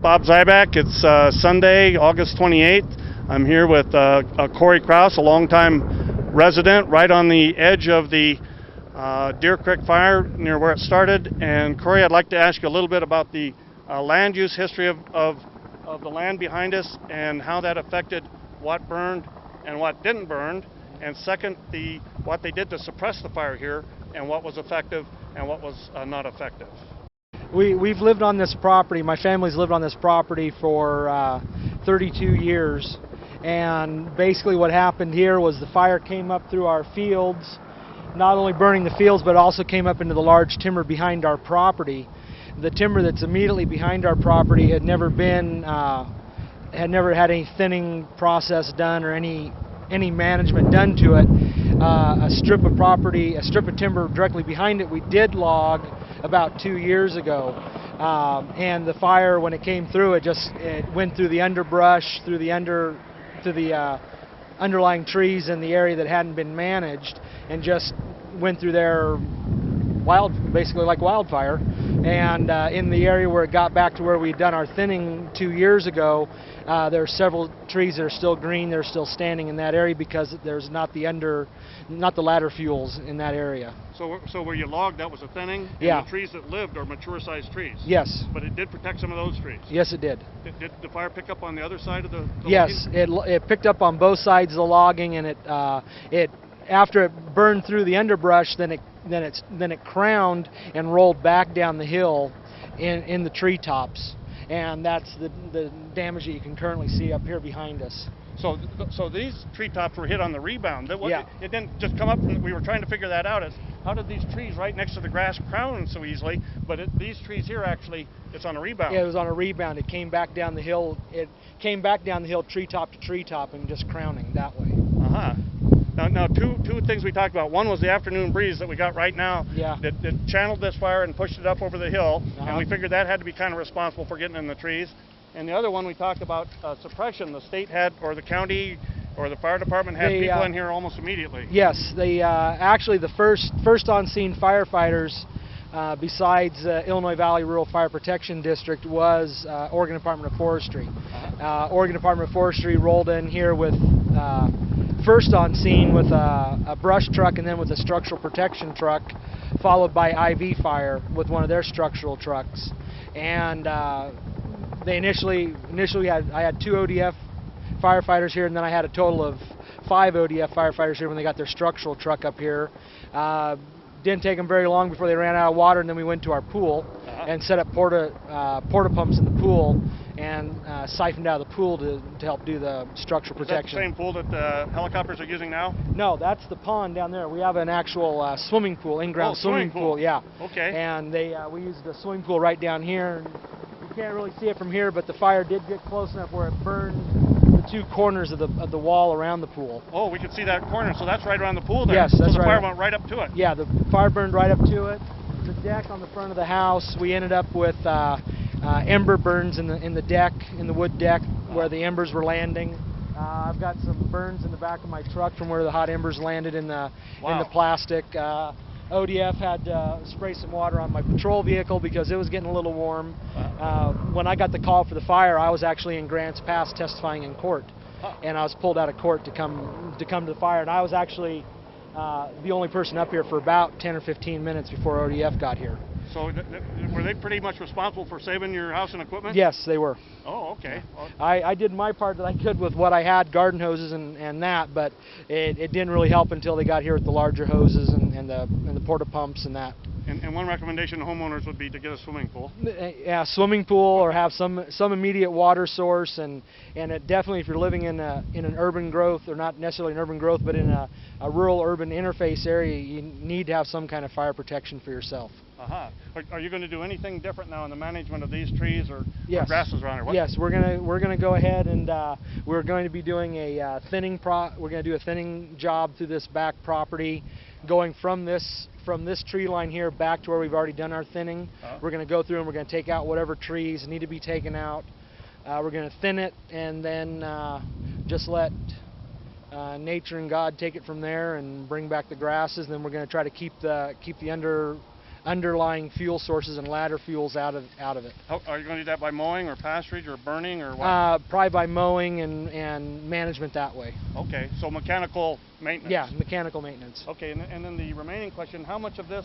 Bob Zybach. It's Sunday, August 28th. I'm here with Cory Krauss, a longtime resident right on the edge of the Deer Creek fire near where it started. And Cory, I'd like to ask you a little bit about the land use history of the land behind us and how that affected what burned and what didn't burn. And second, what they did to suppress the fire here and what was effective and what was not effective. We've lived on this property, my family's lived on this property for 32 years, and basically what happened here was the fire came up through our fields, not only burning the fields but also came up into the large timber behind our property. The timber that's immediately behind our property had never had any thinning process done or any management done to it. A strip of timber directly behind it we did log about 2 years ago, and the fire, when it came through, it went through the underbrush, through the underlying trees in the area that hadn't been managed, and just went through there basically like wildfire. And in the area where it got back to where we'd done our thinning 2 years ago, there are several trees that are still green. They're still standing in that area because there's not the ladder fuels in that area. So where you logged, that was a thinning? Yeah. And the trees that lived are mature-sized trees? Yes. But it did protect some of those trees? Yes, it did. Did the fire pick up on the other side of the Yes, logging? it picked up on both sides of the logging, and after it burned through the underbrush, then it crowned and rolled back down the hill in the treetops, and that's the damage that you can currently see up here behind us. So these treetops were hit on the rebound. Yeah. It didn't just come up, and we were trying to figure that out. How did these trees right next to the grass crown so easily, but these trees here actually, it's on a rebound? Yeah, it was on a rebound. It came back down the hill. It came back down the hill treetop to treetop and just crowning that way. Uh-huh. Now, two things we talked about. One was the afternoon breeze that we got right now. Yeah. That channeled this fire and pushed it up over the hill, Uh-huh. and we figured that had to be kind of responsible for getting in the trees. And the other one we talked about suppression. The state had, or the county, or the fire department had people in here almost immediately. Yes, they actually the first on scene firefighters, besides Illinois Valley Rural Fire Protection District, was Oregon Department of Forestry. Oregon Department of Forestry rolled in here with first on scene with a brush truck and then with a structural protection truck, followed by IV fire with one of their structural trucks. And they initially I had 2 ODF firefighters here, and then I had a total of 5 ODF firefighters here when they got their structural truck up here. Didn't take them very long before they ran out of water, and then we went to our pool and set up porta pumps in the pool and siphoned out of the pool to help do the structural protection. Is that the same pool that the helicopters are using now? No, that's the pond down there. We have an actual swimming pool, in-ground swimming pool. Yeah. Okay. And we used a swimming pool right down here. And you can't really see it from here, but the fire did get close enough where it burned the 2 corners of the wall around the pool. Oh, we can see that corner, so that's right around the pool there. Yes, that's right. So the fire went right up to it. Yeah, the fire burned right up to it. The deck on the front of the house, we ended up with ember burns in the deck, in the wood deck, where the embers were landing. I've got some burns in the back of my truck from where the hot embers landed in the plastic. ODF had to spray some water on my patrol vehicle because it was getting a little warm. When I got the call for the fire, I was actually in Grants Pass testifying in court, and I was pulled out of court to come to the fire. And I was actually the only person up here for about 10 or 15 minutes before ODF got here. So were they pretty much responsible for saving your house and equipment? Yes, they were. Oh, okay. Well, I did my part that I could with what I had, garden hoses and that, but it didn't really help until they got here with the larger hoses and the porta pumps and that. And one recommendation to homeowners would be to get a swimming pool. Yeah, swimming pool, or have some immediate water source, and it definitely, if you're living in an urban growth, or not necessarily an urban growth, but in a rural urban interface area, you need to have some kind of fire protection for yourself. Uh-huh. Are you going to do anything different now in the management of these trees or grasses around here? Yes, we're gonna go ahead and we're going to be doing a thinning we're going to do a thinning job through this back property, going from this tree line here back to where we've already done our thinning. We're going to go through and we're going to take out whatever trees need to be taken out. We're going to thin it and then just let nature and God take it from there and bring back the grasses. And then we're going to try to keep the underlying fuel sources and ladder fuels out of it. How, are you going to do that by mowing or pasturage or burning or what? Probably by mowing and management that way. Okay, so mechanical maintenance. Yeah, mechanical maintenance. Okay, and then the remaining question, how much of this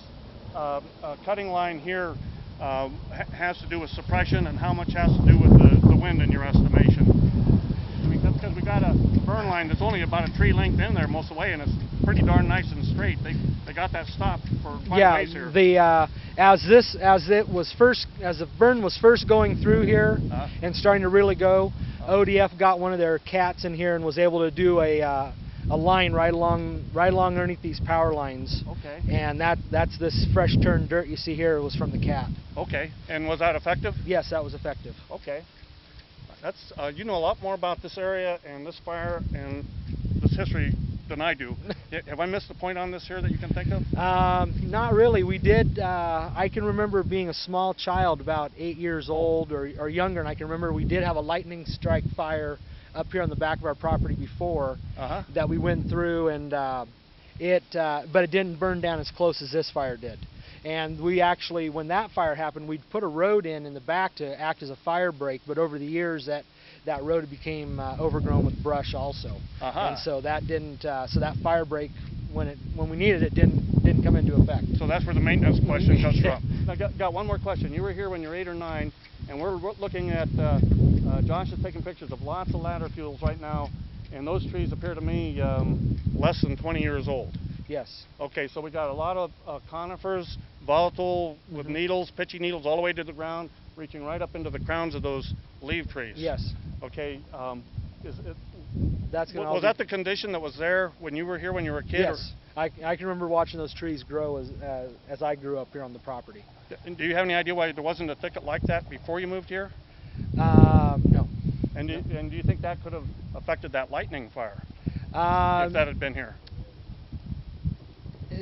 cutting line here has to do with suppression and how much has to do with the wind in your estimation? Because we got a burn line that's only about a tree length in there most of the way, and it's pretty darn nice and straight. They got that stopped for 5 days here. Yeah, as the burn was first going through here and starting to really go, ODF got one of their cats in here and was able to do a line right along underneath these power lines. Okay. And that's this fresh turned dirt you see here. It was from the cat. Okay. And was that effective? Yes, that was effective. Okay. That's you know a lot more about this area and this fire and this history than I do. Have I missed a point on this here that you can think of? Not really. We did. I can remember being a small child, about 8 years old or younger, and I can remember we did have a lightning strike fire up here on the back of our property before that we went through, and but it didn't burn down as close as this fire did. And we actually, when that fire happened, we'd put a road in the back to act as a fire break, but over the years that road became overgrown with brush also. And so that didn't, so that fire break, when we needed it, didn't come into effect. So that's where the maintenance question comes from. Now, got one more question. You were here when you were 8 or 9, and we're looking at, Josh is taking pictures of lots of ladder fuels right now, and those trees appear to me less than 20 years old. Yes. Okay, so we got a lot of conifers, volatile with needles, pitchy needles all the way to the ground, reaching right up into the crowns of those leaf trees. Yes. Okay, was that the condition that was there when you were here when you were a kid? Yes. I can remember watching those trees grow as I grew up here on the property. Do you have any idea why there wasn't a thicket like that before you moved here? No. And do you think that could have affected that lightning fire if that had been here?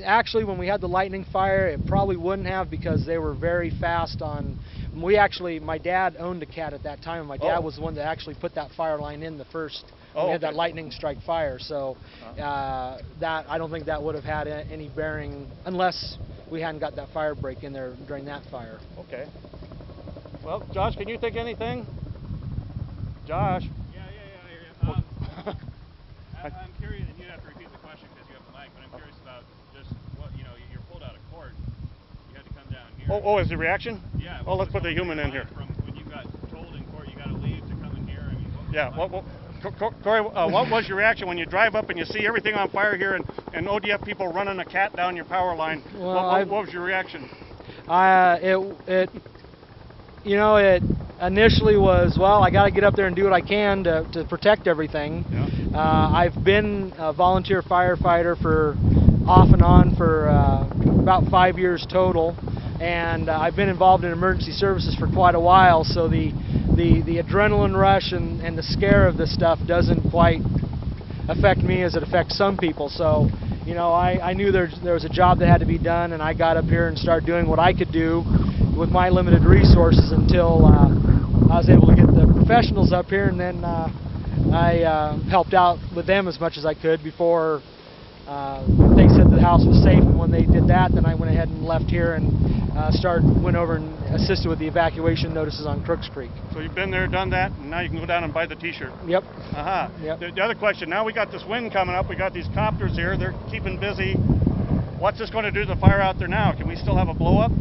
Actually, when we had the lightning fire, it probably wouldn't have, because they were very fast on. My dad owned a cat at that time, and my dad was the one that actually put that fire line in the first. We had that lightning strike fire, so that I don't think that would have had any bearing unless we hadn't got that fire break in there during that fire. Okay. Well, Josh, can you think anything? Josh. Yeah, I hear you. I'm curious, and you'd have to repeat the question because you have the mic, but I'm curious about just what, you're pulled out of court. You had to come down here. Oh, is the reaction? Yeah. Oh, let's put the human in here. From when you got told in court you got to leave to come in here. I mean, Cory, what was your reaction when you drive up and you see everything on fire here and ODF people running a cat down your power line? Well, what was your reaction? It initially was, well, I got to get up there and do what I can to protect everything. Yeah. I've been a volunteer firefighter for off and on for about 5 years total, and I've been involved in emergency services for quite a while, so the adrenaline rush and the scare of this stuff doesn't quite affect me as it affects some people. So, I knew there was a job that had to be done, and I got up here and started doing what I could do with my limited resources until I was able to get the professionals up here, and then I helped out with them as much as I could before they said the house was safe. And when they did that, then I went ahead and left here and went over and assisted with the evacuation notices on Crooks Creek. So you've been there, done that, and now you can go down and buy the T-shirt. Yep. Yep. The other question, now we got this wind coming up, we got these copters here, they're keeping busy. What's this going to do to the fire out there now? Can we still have a blow up?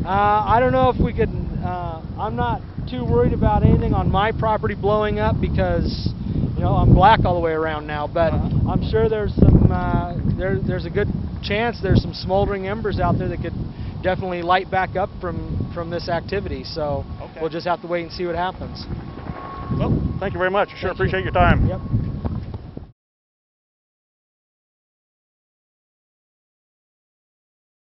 I don't know if we could. I'm not too worried about anything on my property blowing up because I'm black all the way around now. But I'm sure there's some. There's a good chance there's some smoldering embers out there that could definitely light back up from this activity. So we'll just have to wait and see what happens. Well, thank you very much. Sure appreciate your time. Yep.